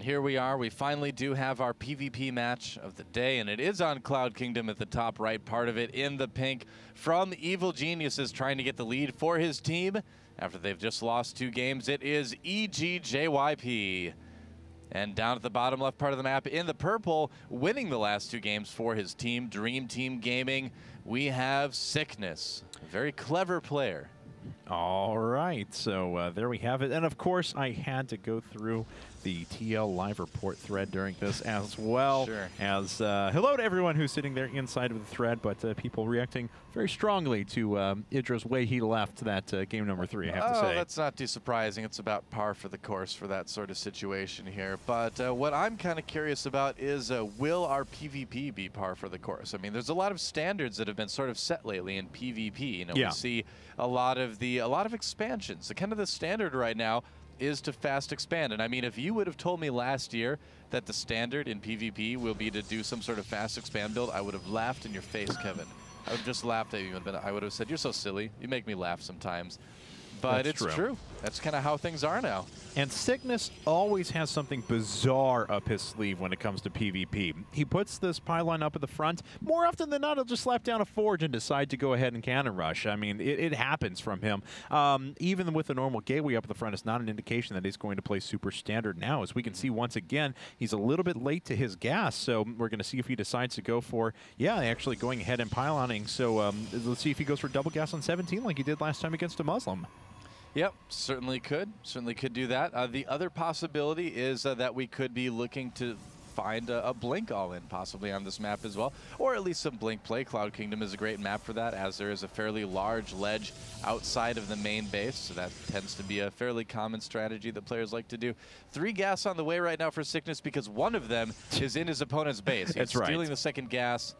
here we are. We finally do have our PvP match of the day, and it is on Cloud Kingdom at the top right part of it in the pink from Evil Geniuses trying to get the lead for his team after they've just lost 2 games. It is EG.JYP. And down at the bottom left part of the map in the purple, winning the last 2 games for his team, Dream Team Gaming, we have Sickness, a very clever player. All right, so there we have it. And of course, I had to go through the TL live report thread during this as well. Sure. As hello to everyone who's sitting there inside of the thread, but people reacting very strongly to Idra's way he left that game number 3, I have to say. That's not too surprising. It's about par for the course for that sort of situation here. But what I'm kind of curious about is will our PvP be par for the course? I mean, there's a lot of standards that have been sort of set lately in PvP. You know, we see a lot of expansions. The kind of the standard right now is to fast expand. And I mean, if you would have told me last year that the standard in PvP will be to do some sort of fast expand build, I would have laughed in your face, Kevin. I would have just laughed at you, and I would have said, you're so silly. You make me laugh sometimes. But it's true. That's kind of how things are now. And Sickness always has something bizarre up his sleeve when it comes to PvP. He puts this pylon up at the front. More often than not, he'll just slap down a forge and decide to go ahead and cannon rush. I mean, it happens from him. Even with a normal gateway up at the front, it's not an indication that he's going to play super standard now. As we can see once again, he's a little bit late to his gas, so we're going to see if he decides to go for, actually going ahead and pyloning. So let's see if he goes for double gas on 17 like he did last time against a Muslim. Yep, certainly could do that. The other possibility is that we could be looking to find a Blink all-in possibly on this map as well, or at least some Blink play. Cloud Kingdom is a great map for that, as there is a fairly large ledge outside of the main base, so that tends to be a fairly common strategy that players like to do. 3 gas on the way right now for Sickness because one of them is in his opponent's base. He's stealing the second gas,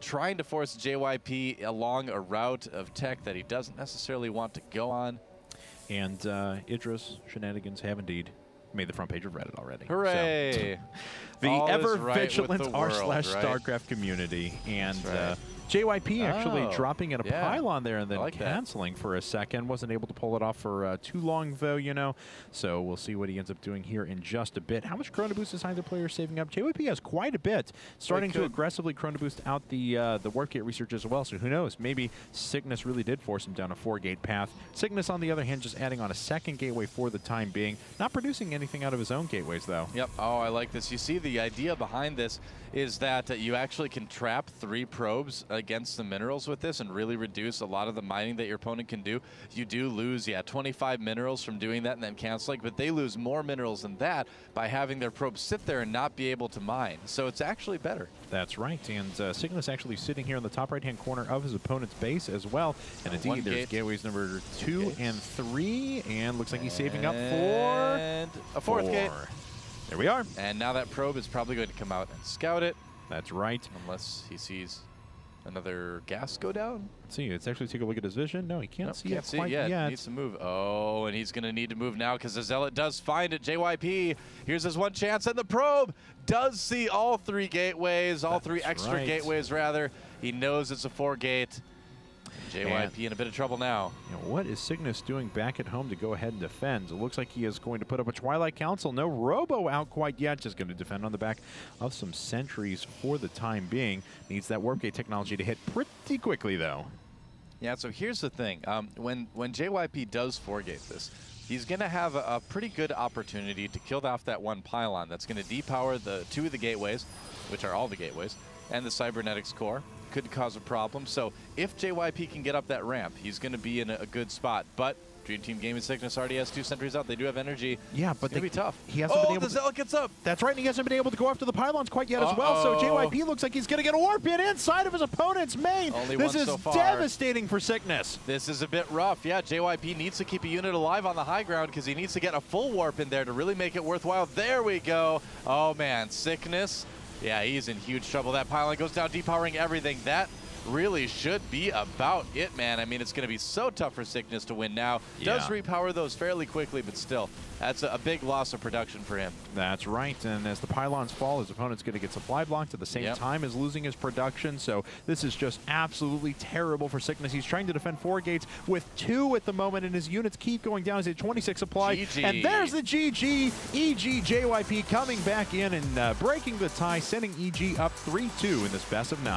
trying to force JYP along a route of tech that he doesn't necessarily want to go on. And Idra's shenanigans have indeed made the front page of Reddit already. Hooray! So, the ever-vigilant r/StarCraft community. And JYP actually dropping at a pylon there and then canceling for a second. Wasn't able to pull it off for too long, though, you know. So we'll see what he ends up doing here in just a bit. How much Chrono Boost is either player saving up? JYP has quite a bit. Starting to aggressively Chrono Boost out the Warp Gate research as well. So who knows? Maybe Sickness really did force him down a 4-gate path. Sickness, on the other hand, just adding on a 2nd gateway for the time being. Not producing anything out of his own gateways, though. Yep. Oh, I like this. You see, the idea behind this is that you actually can trap 3 probes against the minerals with this and really reduce a lot of the mining that your opponent can do. You do lose, 25 minerals from doing that and then canceling, but they lose more minerals than that by having their probes sit there and not be able to mine. So it's actually better. That's right. And Sickness actually sitting here in the top right-hand corner of his opponent's base as well. And indeed, there's gateways number 2 and 3. And looks like he's saving up for a 4th gate. There we are. And now that probe is probably going to come out and scout it. That's right. Unless he sees another gas go down. Let's see. Let's actually take a look at his vision. No, he can't see it quite yet. yet. He needs to move. Oh, and he's going to need to move now because the Zealot does find it. JYP, here's his one chance, and the probe does see all 3 gateways, all 3 extra gateways, rather. He knows it's a 4-gate. JYP in a bit of trouble now. What is Sickness doing back at home to go ahead and defend? It looks like he is going to put up a Twilight Council. No Robo out quite yet. Just going to defend on the back of some sentries for the time being. Needs that Warp Gate technology to hit pretty quickly, though. Yeah, so here's the thing. When JYP does 4-gate this, he's going to have a pretty good opportunity to kill off that 1 pylon that's going to depower the 2 of the gateways, which are all the gateways, and the cybernetics core. Could cause a problem. So if JYP can get up that ramp, he's going to be in a good spot. But Dream Team Gaming Sickness already has 2 sentries out. They do have energy. Yeah, but it's going to be tough. He hasn't been able the Zealot gets up. That's right, and he hasn't been able to go after the pylons quite yet as well. So JYP looks like he's going to get a warp in inside of his opponent's main. This is devastating for Sickness. This is a bit rough. Yeah, JYP needs to keep a unit alive on the high ground because he needs to get a full warp in there to really make it worthwhile. There we go. Oh, man. Sickness. Yeah, he's in huge trouble. That pylon goes down, depowering everything. That really should be about it, man. I mean, it's going to be so tough for Sickness to win now. Yeah. Does repower those fairly quickly, but still, that's a big loss of production for him. That's right, and as the pylons fall, his opponent's going to get supply blocked at the same time as losing his production, so this is just absolutely terrible for Sickness. He's trying to defend 4 gates with 2 at the moment, and his units keep going down. He's at 26 supply, and there's the GG. EG.JYP coming back in and breaking the tie, sending EG up 3-2 in this best of 9.